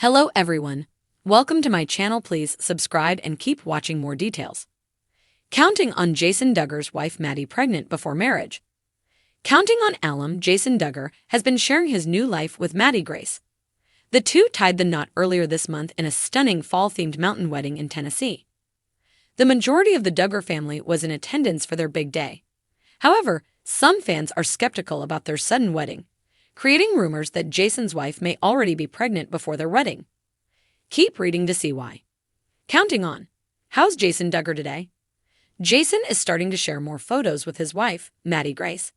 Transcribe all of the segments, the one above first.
Hello everyone. Welcome to my channel. Please subscribe and keep watching more details. Counting on Jason Duggar's wife Maddie pregnant before marriage. Counting on alum Jason Duggar has been sharing his new life with Maddie Grace. The two tied the knot earlier this month in a stunning fall-themed mountain wedding in Tennessee. The majority of the Duggar family was in attendance for their big day. However, some fans are skeptical about their sudden wedding, creating rumors that Jason's wife may already be pregnant before their wedding. Keep reading to see why. Counting on. How's Jason Duggar today? Jason is starting to share more photos with his wife, Maddie Grace.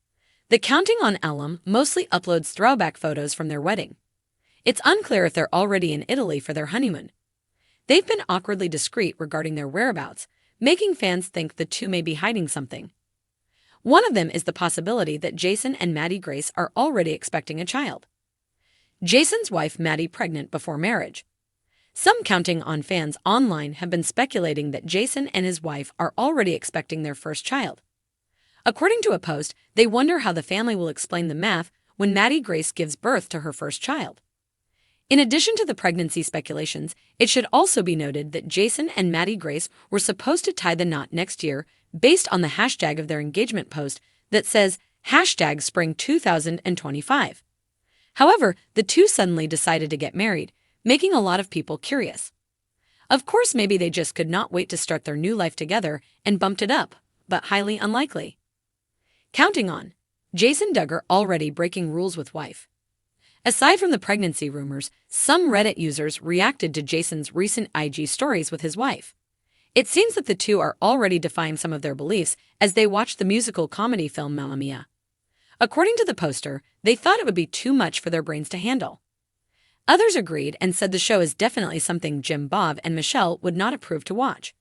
The Counting On alum mostly uploads throwback photos from their wedding. It's unclear if they're already in Italy for their honeymoon. They've been awkwardly discreet regarding their whereabouts, making fans think the two may be hiding something. One of them is the possibility that Jason and Maddie Grace are already expecting a child. Jason's wife Maddie pregnant before marriage. Some Counting On fans online have been speculating that Jason and his wife are already expecting their first child. According to a post, they wonder how the family will explain the math when Maddie Grace gives birth to her first child. In addition to the pregnancy speculations, it should also be noted that Jason and Maddie Grace were supposed to tie the knot next year based on the hashtag of their engagement post that says #Spring 2025. However, the two suddenly decided to get married, making a lot of people curious. Of course, maybe they just could not wait to start their new life together and bumped it up, but highly unlikely. Counting on. Jason Duggar already breaking rules with wife. Aside from the pregnancy rumors, some Reddit users reacted to Jason's recent IG stories with his wife. It seems that the two are already defying some of their beliefs as they watch the musical comedy film Mamma Mia. According to the poster, they thought it would be too much for their brains to handle. Others agreed and said the show is definitely something Jim Bob and Michelle would not approve to watch.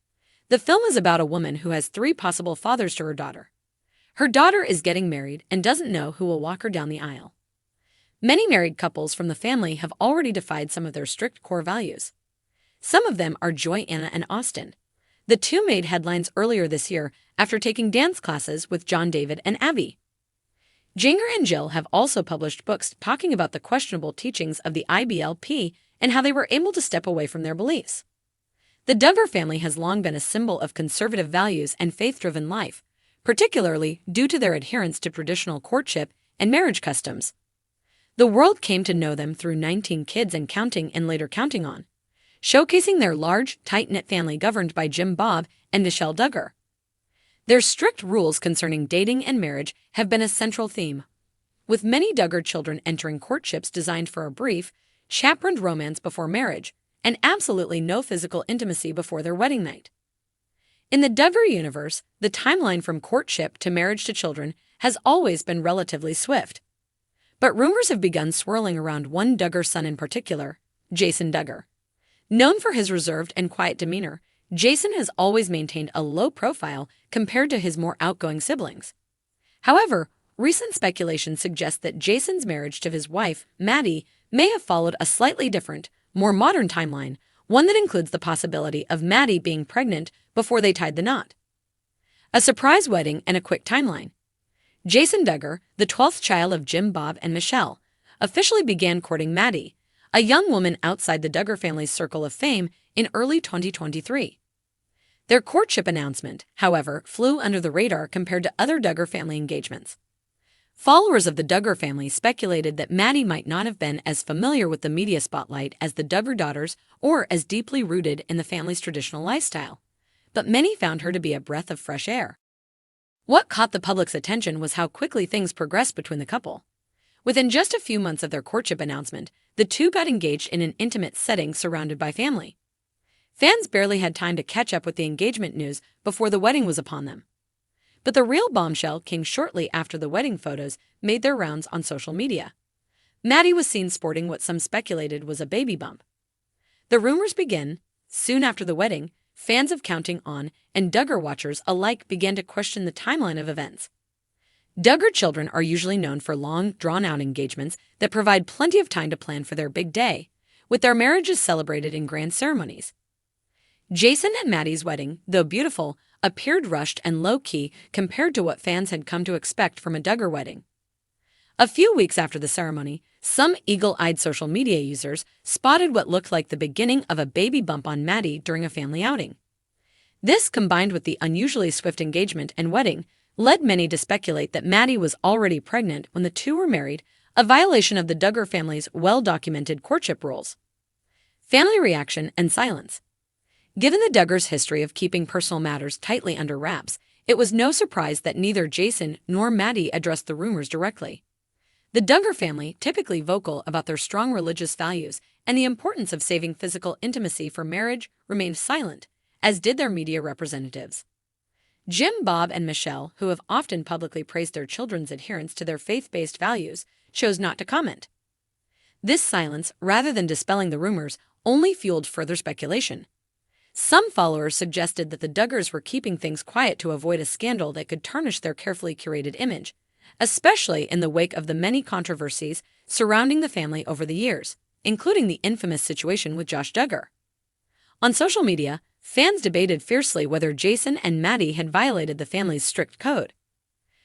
The film is about a woman who has 3 possible fathers to her daughter. Her daughter is getting married and doesn't know who will walk her down the aisle. Many married couples from the family have already defied some of their strict core values. Some of them are Joy Anna and Austin. The two made headlines earlier this year after taking dance classes with John David and Abby. Jinger and Jill have also published books talking about the questionable teachings of the IBLP and how they were able to step away from their beliefs. The Duggar family has long been a symbol of conservative values and faith-driven life, particularly due to their adherence to traditional courtship and marriage customs. The world came to know them through 19 Kids and Counting and later Counting On, showcasing their large, tight-knit family governed by Jim Bob and Michelle Duggar. Their strict rules concerning dating and marriage have been a central theme, with many Duggar children entering courtships designed for a brief, chaperoned romance before marriage, and absolutely no physical intimacy before their wedding night. In the Duggar universe, the timeline from courtship to marriage to children has always been relatively swift. But rumors have begun swirling around one Duggar son in particular, Jason Duggar. Known for his reserved and quiet demeanor, Jason has always maintained a low profile compared to his more outgoing siblings. However, recent speculation suggests that Jason's marriage to his wife, Maddie, may have followed a slightly different, more modern timeline, one that includes the possibility of Maddie being pregnant before they tied the knot. A surprise wedding and a quick timeline. Jason Duggar, the 12th child of Jim Bob and Michelle, officially began courting Maddie, a young woman outside the Duggar family's circle of fame, in early 2023. Their courtship announcement, however, flew under the radar compared to other Duggar family engagements. Followers of the Duggar family speculated that Maddie might not have been as familiar with the media spotlight as the Duggar daughters or as deeply rooted in the family's traditional lifestyle, but many found her to be a breath of fresh air. What caught the public's attention was how quickly things progressed between the couple. Within just a few months of their courtship announcement, the two got engaged in an intimate setting surrounded by family. Fans barely had time to catch up with the engagement news before the wedding was upon them. But the real bombshell came shortly after the wedding photos made their rounds on social media. Maddie was seen sporting what some speculated was a baby bump. The rumors begin. Soon after the wedding, fans of Counting On and Duggar watchers alike began to question the timeline of events. Duggar children are usually known for long, drawn-out engagements that provide plenty of time to plan for their big day, with their marriages celebrated in grand ceremonies. Jason and Maddie's wedding, though beautiful, appeared rushed and low-key compared to what fans had come to expect from a Duggar wedding. A few weeks after the ceremony, Some eagle-eyed social media users spotted what looked like the beginning of a baby bump on Maddie during a family outing. This, combined with the unusually swift engagement and wedding, led many to speculate that Maddie was already pregnant when the two were married, a violation of the Duggar family's well-documented courtship rules. Family reaction and silence. Given the Duggars' history of keeping personal matters tightly under wraps, it was no surprise that neither Jason nor Maddie addressed the rumors directly. The Duggar family, typically vocal about their strong religious values and the importance of saving physical intimacy for marriage, remained silent, as did their media representatives. Jim, Bob, and Michelle, who have often publicly praised their children's adherence to their faith-based values, chose not to comment. This silence, rather than dispelling the rumors, only fueled further speculation. Some followers suggested that the Duggars were keeping things quiet to avoid a scandal that could tarnish their carefully curated image, especially in the wake of the many controversies surrounding the family over the years, including the infamous situation with Josh Duggar. On social media, fans debated fiercely whether Jason and Maddie had violated the family's strict code.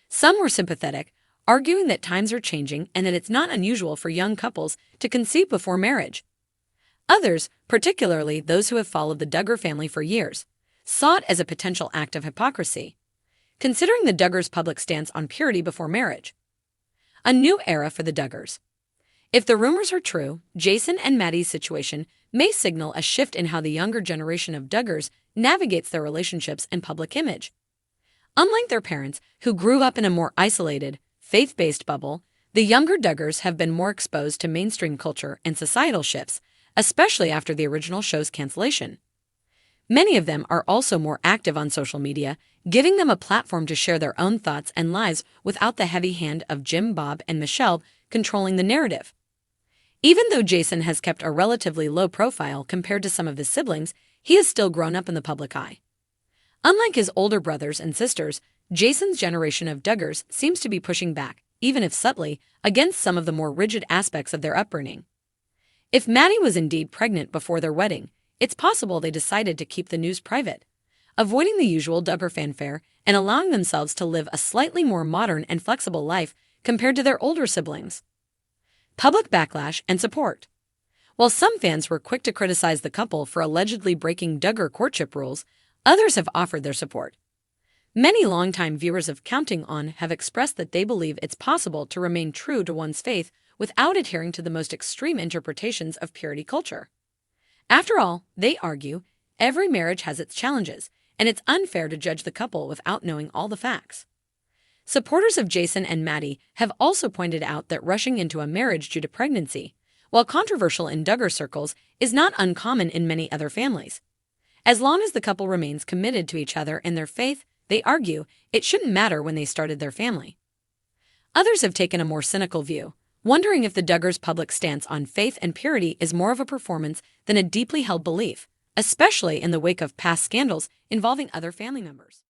Some were sympathetic, arguing that times are changing and that it's not unusual for young couples to conceive before marriage. Others, particularly those who have followed the Duggar family for years, saw it as a potential act of hypocrisy, considering the Duggars' public stance on purity before marriage. A new era for the Duggars. If the rumors are true, Jason and Maddie's situation may signal a shift in how the younger generation of Duggars navigates their relationships and public image. Unlike their parents, who grew up in a more isolated, faith-based bubble, the younger Duggars have been more exposed to mainstream culture and societal shifts, especially after the original show's cancellation. Many of them are also more active on social media, giving them a platform to share their own thoughts and lives without the heavy hand of Jim, Bob, and Michelle controlling the narrative. Even though Jason has kept a relatively low profile compared to some of his siblings, he has still grown up in the public eye. Unlike his older brothers and sisters, Jason's generation of Duggars seems to be pushing back, even if subtly, against some of the more rigid aspects of their upbringing. If Maddie was indeed pregnant before their wedding, it's possible they decided to keep the news private, avoiding the usual Duggar fanfare and allowing themselves to live a slightly more modern and flexible life compared to their older siblings. Public backlash and support. While some fans were quick to criticize the couple for allegedly breaking Duggar courtship rules, others have offered their support. Many longtime viewers of Counting On have expressed that they believe it's possible to remain true to one's faith without adhering to the most extreme interpretations of purity culture. After all, they argue, every marriage has its challenges, and it's unfair to judge the couple without knowing all the facts. Supporters of Jason and Maddie have also pointed out that rushing into a marriage due to pregnancy, while controversial in Duggar circles, is not uncommon in many other families. As long as the couple remains committed to each other and their faith, they argue it shouldn't matter when they started their family. Others have taken a more cynical view, wondering if the Duggars' public stance on faith and purity is more of a performance than a deeply held belief, especially in the wake of past scandals involving other family members.